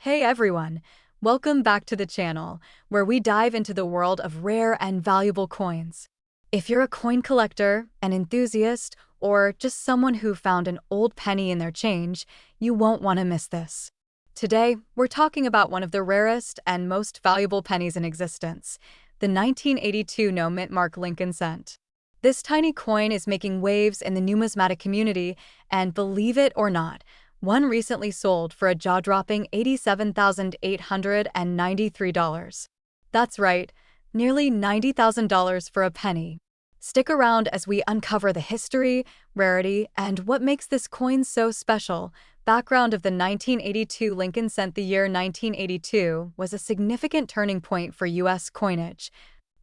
Hey everyone, welcome back to the channel, where we dive into the world of rare and valuable coins. If you're a coin collector, an enthusiast, or just someone who found an old penny in their change, you won't want to miss this. Today, we're talking about one of the rarest and most valuable pennies in existence, the 1982 no mint mark Lincoln cent. This tiny coin is making waves in the numismatic community, and believe it or not, one recently sold for a jaw-dropping $87,893. That's right, nearly $90,000 for a penny. Stick around as we uncover the history, rarity, and what makes this coin so special. Background of the 1982 Lincoln cent. The year 1982 was a significant turning point for U.S. coinage.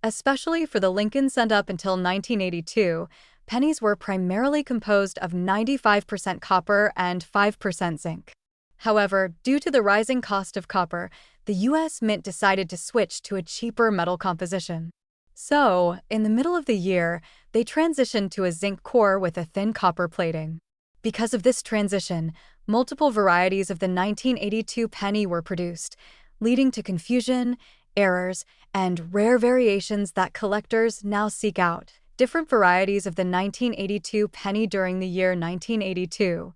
Especially for the Lincoln cent. Up until 1982, pennies were primarily composed of 95% copper and 5% zinc. However, due to the rising cost of copper, the U.S. Mint decided to switch to a cheaper metal composition. So, in the middle of the year, they transitioned to a zinc core with a thin copper plating. Because of this transition, multiple varieties of the 1982 penny were produced, leading to confusion, errors, and rare variations that collectors now seek out. Different varieties of the 1982 penny. During the year 1982,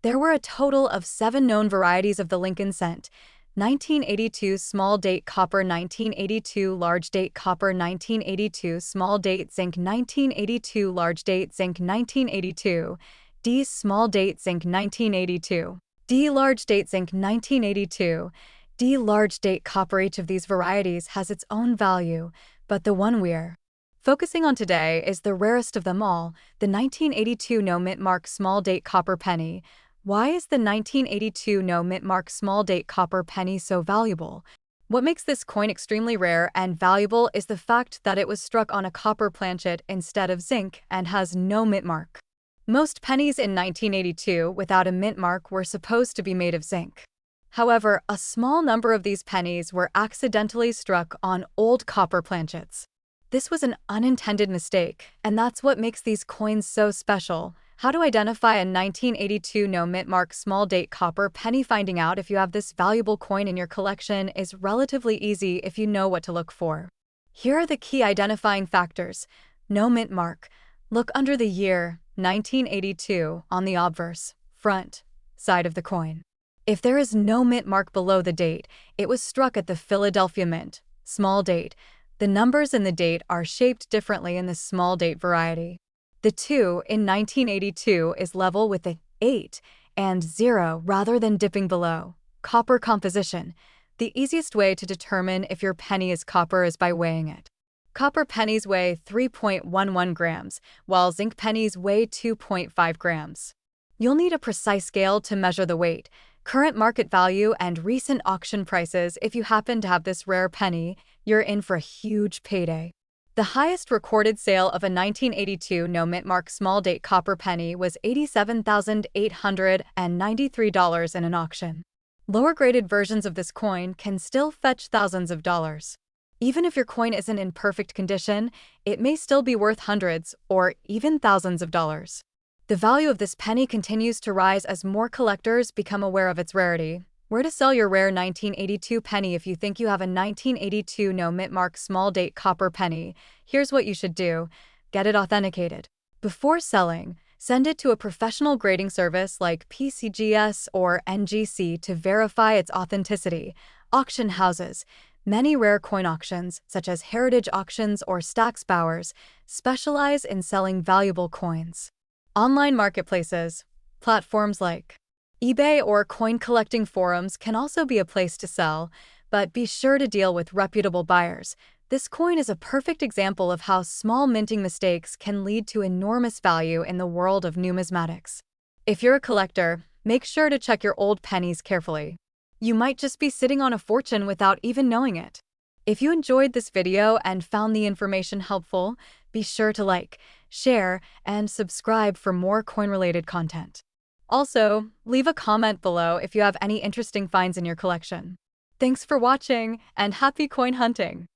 there were a total of 7 known varieties of the Lincoln cent: 1982 small date copper, 1982 large date copper, 1982 small date zinc, 1982 large date zinc, 1982 D small date zinc, 1982 D large date zinc, 1982 D large date copper. Each of these varieties has its own value, but the one we're focusing on today is the rarest of them all, the 1982 no mint mark small date copper penny. Why is the 1982 no mint mark small date copper penny so valuable? What makes this coin extremely rare and valuable is the fact that it was struck on a copper planchet instead of zinc and has no mint mark. Most pennies in 1982 without a mint mark were supposed to be made of zinc. However, a small number of these pennies were accidentally struck on old copper planchets. This was an unintended mistake, and that's what makes these coins so special. How to identify a 1982 no mint mark small date copper penny? Finding out if you have this valuable coin in your collection is relatively easy if you know what to look for. Here are the key identifying factors. No mint mark. Look under the year 1982 on the obverse front side of the coin. If there is no mint mark below the date, it was struck at the Philadelphia Mint, small date. The numbers in the date are shaped differently in the small date variety. The 2 in 1982 is level with the 8 and 0 rather than dipping below. Copper composition. The easiest way to determine if your penny is copper is by weighing it. Copper pennies weigh 3.11 grams, while zinc pennies weigh 2.5 grams. You'll need a precise scale to measure the weight, current market value, and recent auction prices. If you happen to have this rare penny, you're in for a huge payday. The highest recorded sale of a 1982 no mint mark small date copper penny was $87,893 in an auction. Lower graded versions of this coin can still fetch thousands of dollars. Even if your coin isn't in perfect condition, it may still be worth hundreds or even thousands of dollars. The value of this penny continues to rise as more collectors become aware of its rarity. Where to sell your rare 1982 penny? If you think you have a 1982 no mint mark small date copper penny, here's what you should do. Get it authenticated. Before selling, send it to a professional grading service like PCGS or NGC to verify its authenticity. Auction houses. Many rare coin auctions, such as Heritage Auctions or Stack's Bowers, specialize in selling valuable coins. Online marketplaces, platforms like eBay or coin collecting forums can also be a place to sell, but be sure to deal with reputable buyers. This coin is a perfect example of how small minting mistakes can lead to enormous value in the world of numismatics. If you're a collector, make sure to check your old pennies carefully. You might just be sitting on a fortune without even knowing it. If you enjoyed this video and found the information helpful, be sure to like, share, and subscribe for more coin-related content. Also, leave a comment below if you have any interesting finds in your collection. Thanks for watching, and happy coin hunting!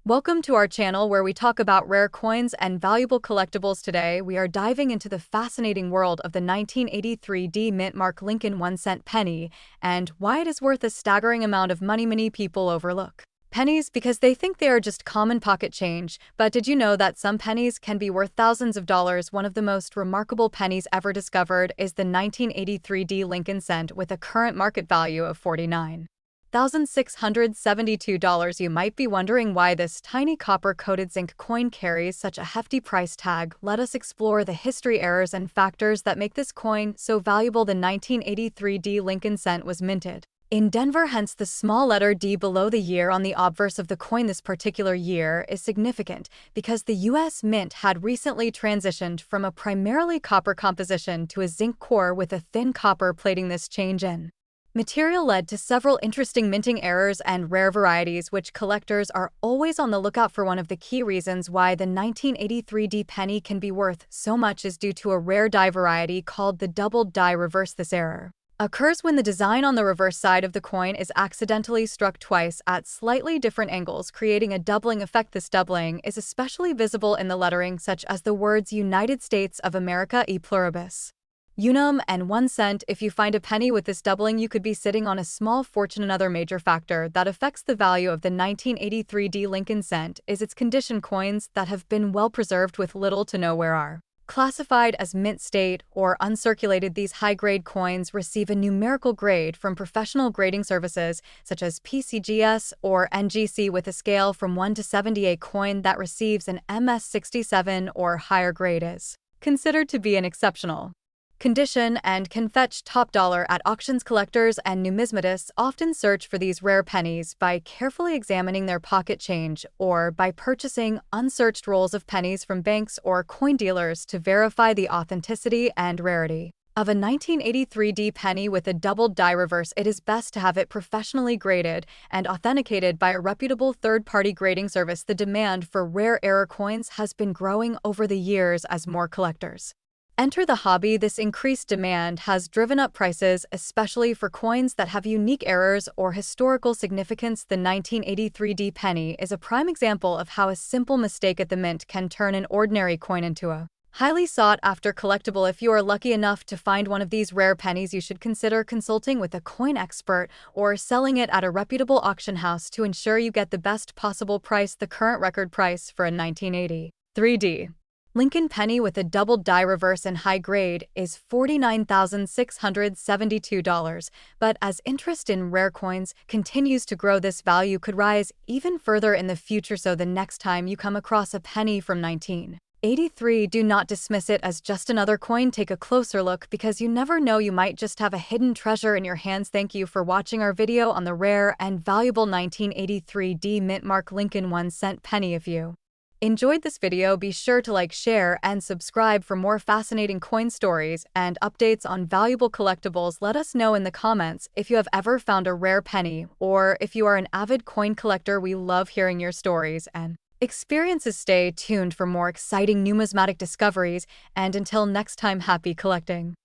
Welcome to our channel where we talk about rare coins and valuable collectibles. Today, we are diving into the fascinating world of the 1983 D Mint Mark Lincoln 1-cent penny and why it is worth a staggering amount of money many people overlook. Pennies because they think they are just common pocket change, but did you know that some pennies can be worth thousands of dollars? One of the most remarkable pennies ever discovered is the 1983 D Lincoln cent with a current market value of $49,672. You might be wondering why this tiny copper-coated zinc coin carries such a hefty price tag. Let us explore the history, errors, and factors that make this coin so valuable. The 1983 D Lincoln cent was minted in Denver, hence the small letter D below the year on the obverse of the coin. This particular year is significant because the U.S. Mint had recently transitioned from a primarily copper composition to a zinc core with a thin copper plating. This change in material led to several interesting minting errors and rare varieties, which collectors are always on the lookout for. One of the key reasons why the 1983 D penny can be worth so much is due to a rare die variety called the doubled die reverse. This error occurs when the design on the reverse side of the coin is accidentally struck twice at slightly different angles, creating a doubling effect. This doubling is especially visible in the lettering, such as the words United States of America e pluribus unum and 1 cent. If you find a penny with this doubling, you could be sitting on a small fortune. Another major factor that affects the value of the 1983 D Lincoln cent is its condition. Coins that have been well preserved with little to no wear are classified as mint state or uncirculated. These high-grade coins receive a numerical grade from professional grading services such as PCGS or NGC with a scale from 1 to 70. A coin that receives an MS67 or higher grade is considered to be an exceptional condition and can fetch top dollar at auctions. Collectors and numismatists often search for these rare pennies by carefully examining their pocket change or by purchasing unsearched rolls of pennies from banks or coin dealers to verify the authenticity and rarity of a 1983 D penny with a doubled die reverse. It is best to have it professionally graded and authenticated by a reputable third-party grading service. The demand for rare error coins has been growing over the years as more collectors enter the hobby. This increased demand has driven up prices, especially for coins that have unique errors or historical significance. The 1983 D penny is a prime example of how a simple mistake at the mint can turn an ordinary coin into a highly sought-after collectible. If you are lucky enough to find one of these rare pennies, you should consider consulting with a coin expert or selling it at a reputable auction house to ensure you get the best possible price. The current record price for a 1983 D Lincoln penny with a doubled die reverse and high grade is $49,672, but as interest in rare coins continues to grow, this value could rise even further in the future. So the next time you come across a penny from 1983, do not dismiss it as just another coin. Take a closer look because you never know, you might just have a hidden treasure in your hands. Thank you for watching our video on the rare and valuable 1983 D Mint Mark Lincoln 1-cent penny. If you enjoyed this video, be sure to like, share, and subscribe for more fascinating coin stories and updates on valuable collectibles. Let us know in the comments if you have ever found a rare penny or if you are an avid coin collector. We love hearing your stories and experiences. Stay tuned for more exciting numismatic discoveries, and until next time, happy collecting.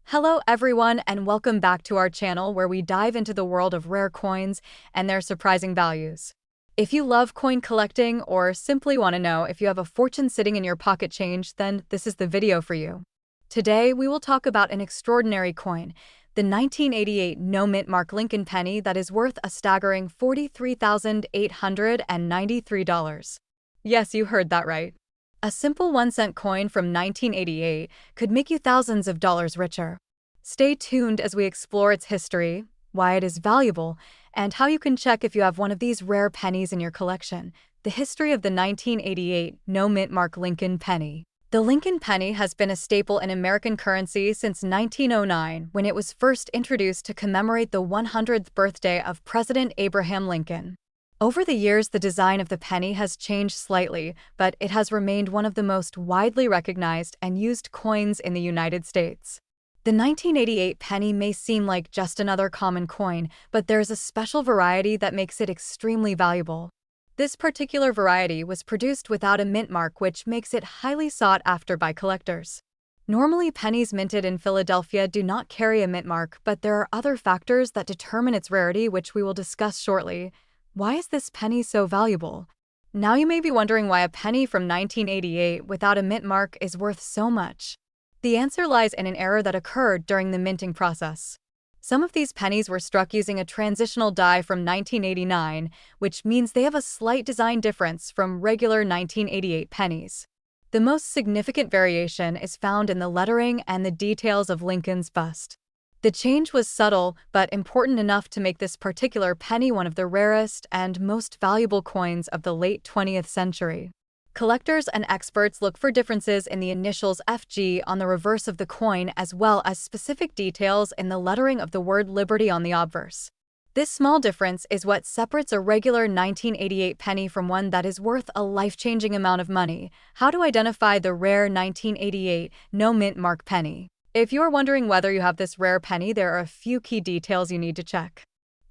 Hello everyone, and welcome back to our channel where we dive into the world of rare coins and their surprising values. If you love coin collecting or simply want to know if you have a fortune sitting in your pocket change, then this is the video for you. Today, we will talk about an extraordinary coin, the 1988 No Mint Mark Lincoln penny that is worth a staggering $43,893. Yes, you heard that right. A simple 1-cent coin from 1988 could make you thousands of dollars richer. Stay tuned as we explore its history, why it is valuable, and how you can check if you have one of these rare pennies in your collection. The history of the 1988 No Mint Mark Lincoln penny. The Lincoln penny has been a staple in American currency since 1909, when it was first introduced to commemorate the 100th birthday of President Abraham Lincoln. Over the years, the design of the penny has changed slightly, but it has remained one of the most widely recognized and used coins in the United States. The 1988 penny may seem like just another common coin, but there's a special variety that makes it extremely valuable. This particular variety was produced without a mint mark, which makes it highly sought after by collectors. Normally, pennies minted in Philadelphia do not carry a mint mark, but there are other factors that determine its rarity, which we will discuss shortly. Why is this penny so valuable? Now you may be wondering why a penny from 1988 without a mint mark is worth so much. The answer lies in an error that occurred during the minting process. Some of these pennies were struck using a transitional die from 1989, which means they have a slight design difference from regular 1988 pennies. The most significant variation is found in the lettering and the details of Lincoln's bust. The change was subtle but important enough to make this particular penny one of the rarest and most valuable coins of the late 20th century. Collectors and experts look for differences in the initials FG on the reverse of the coin as well as specific details in the lettering of the word Liberty on the obverse. This small difference is what separates a regular 1988 penny from one that is worth a life-changing amount of money. How to identify the rare 1988 no mint mark penny? If you're wondering whether you have this rare penny, there are a few key details you need to check.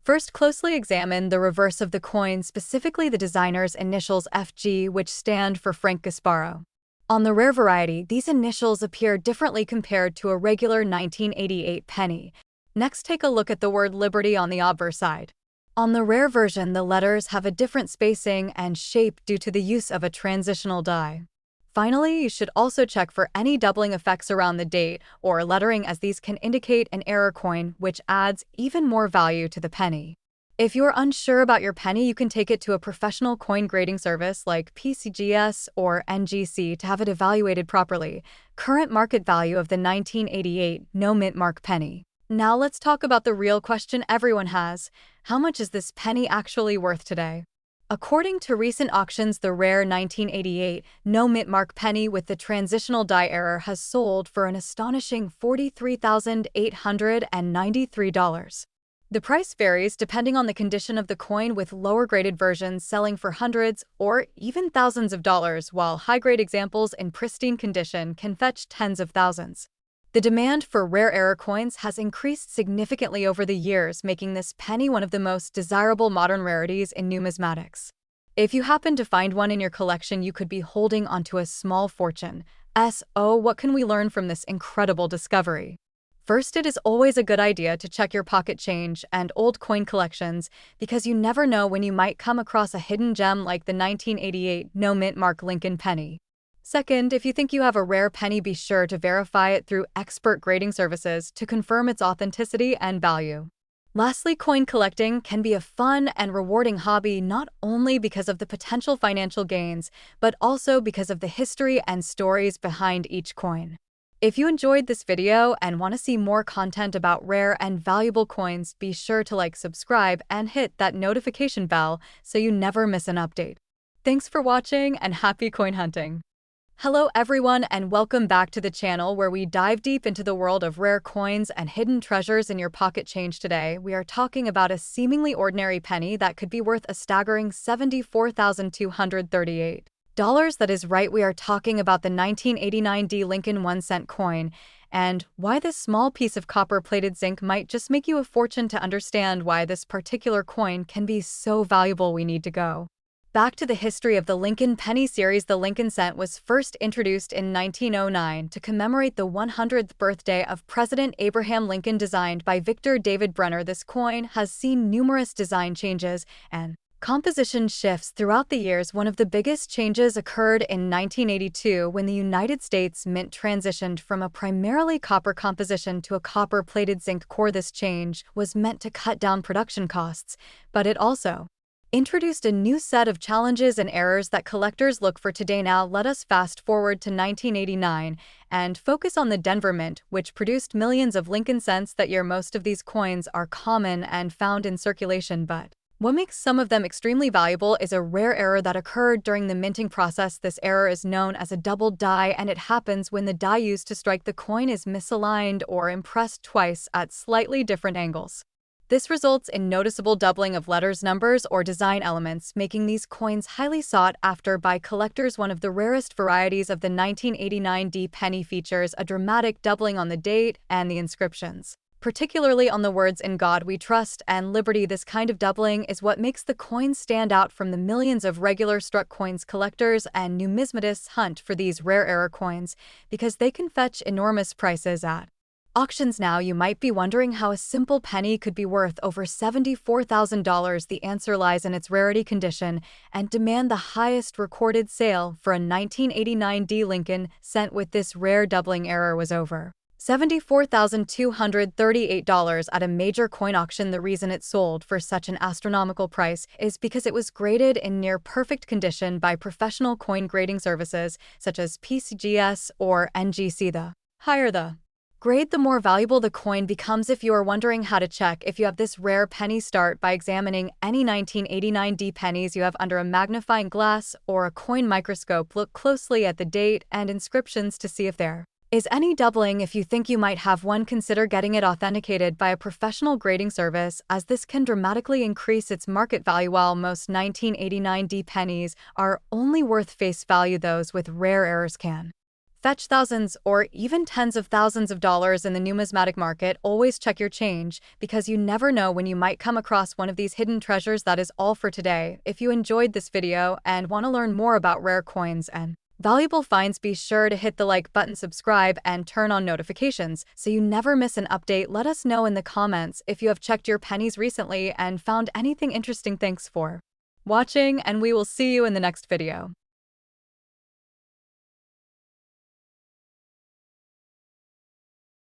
First, closely examine the reverse of the coin, specifically the designer's initials FG, which stand for Frank Gasparo. On the rare variety, these initials appear differently compared to a regular 1988 penny. Next, take a look at the word Liberty on the obverse side. On the rare version, the letters have a different spacing and shape due to the use of a transitional die. Finally, you should also check for any doubling effects around the date or lettering, as these can indicate an error coin, which adds even more value to the penny. If you're unsure about your penny, you can take it to a professional coin grading service like PCGS or NGC to have it evaluated properly. Current market value of the 1988 no mint mark penny. Now let's talk about the real question everyone has. How much is this penny actually worth today? According to recent auctions, the rare 1988 no mint mark penny with the transitional die error has sold for an astonishing $43,893. The price varies depending on the condition of the coin, with lower graded versions selling for hundreds or even thousands of dollars, while high-grade examples in pristine condition can fetch tens of thousands. The demand for rare error coins has increased significantly over the years, making this penny one of the most desirable modern rarities in numismatics. If you happen to find one in your collection, you could be holding onto a small fortune. So, what can we learn from this incredible discovery? First, it is always a good idea to check your pocket change and old coin collections, because you never know when you might come across a hidden gem like the 1988 no mint mark Lincoln penny. Second, if you think you have a rare penny, be sure to verify it through expert grading services to confirm its authenticity and value. Lastly, coin collecting can be a fun and rewarding hobby, not only because of the potential financial gains, but also because of the history and stories behind each coin. If you enjoyed this video and want to see more content about rare and valuable coins, be sure to subscribe, and hit that notification bell so you never miss an update. Thanks for watching and happy coin hunting! Hello everyone, and welcome back to the channel where we dive deep into the world of rare coins and hidden treasures in your pocket change. Today, we are talking about a seemingly ordinary penny that could be worth a staggering $74,238. That is right, we are talking about the 1989 D Lincoln 1-cent coin, and why this small piece of copper-plated zinc might just make you a fortune. To understand why this particular coin can be so valuable, we need to go back to the history of the Lincoln penny series. The Lincoln cent was first introduced in 1909 to commemorate the 100th birthday of President Abraham Lincoln. Designed by Victor David Brenner, this coin has seen numerous design changes and composition shifts throughout the years. One of the biggest changes occurred in 1982 when the United States Mint transitioned from a primarily copper composition to a copper-plated zinc core. This change was meant to cut down production costs, but it also introduced a new set of challenges and errors that collectors look for today. Now let us fast forward to 1989 and focus on the Denver Mint, which produced millions of Lincoln cents that year. Most of these coins are common and found in circulation, but what makes some of them extremely valuable is a rare error that occurred during the minting process. This error is known as a double die, and it happens when the die used to strike the coin is misaligned or impressed twice at slightly different angles. This results in noticeable doubling of letters, numbers, or design elements, making these coins highly sought after by collectors. One of the rarest varieties of the 1989 D penny features a dramatic doubling on the date and the inscriptions, particularly on the words "In God We Trust" and "Liberty." This kind of doubling is what makes the coin stand out from the millions of regular struck coins. Collectors and numismatists hunt for these rare error coins because they can fetch enormous prices at Auctions now, you might be wondering how a simple penny could be worth over $74,000. The answer lies in its rarity, condition, and demand. The highest recorded sale for a 1989 D Lincoln cent with this rare doubling error was over $74,238 at a major coin auction. The reason it sold for such an astronomical price is because it was graded in near-perfect condition by professional coin grading services such as PCGS or NGC. The higher the grade, the more valuable the coin becomes. If you are wondering how to check if you have this rare penny, start by examining any 1989 D pennies you have under a magnifying glass or a coin microscope. Look closely at the date and inscriptions to see if there is any doubling. If you think you might have one, consider getting it authenticated by a professional grading service, as this can dramatically increase its market value. While most 1989 D pennies are only worth face value, those with rare errors can fetch thousands or even tens of thousands of dollars in the numismatic market. Always check your change, because you never know when you might come across one of these hidden treasures. That is all for today. If you enjoyed this video and want to learn more about rare coins and valuable finds, be sure to hit the like button, subscribe, and turn on notifications so you never miss an update. Let us know in the comments if you have checked your pennies recently and found anything interesting. Thanks for watching, and we will see you in the next video.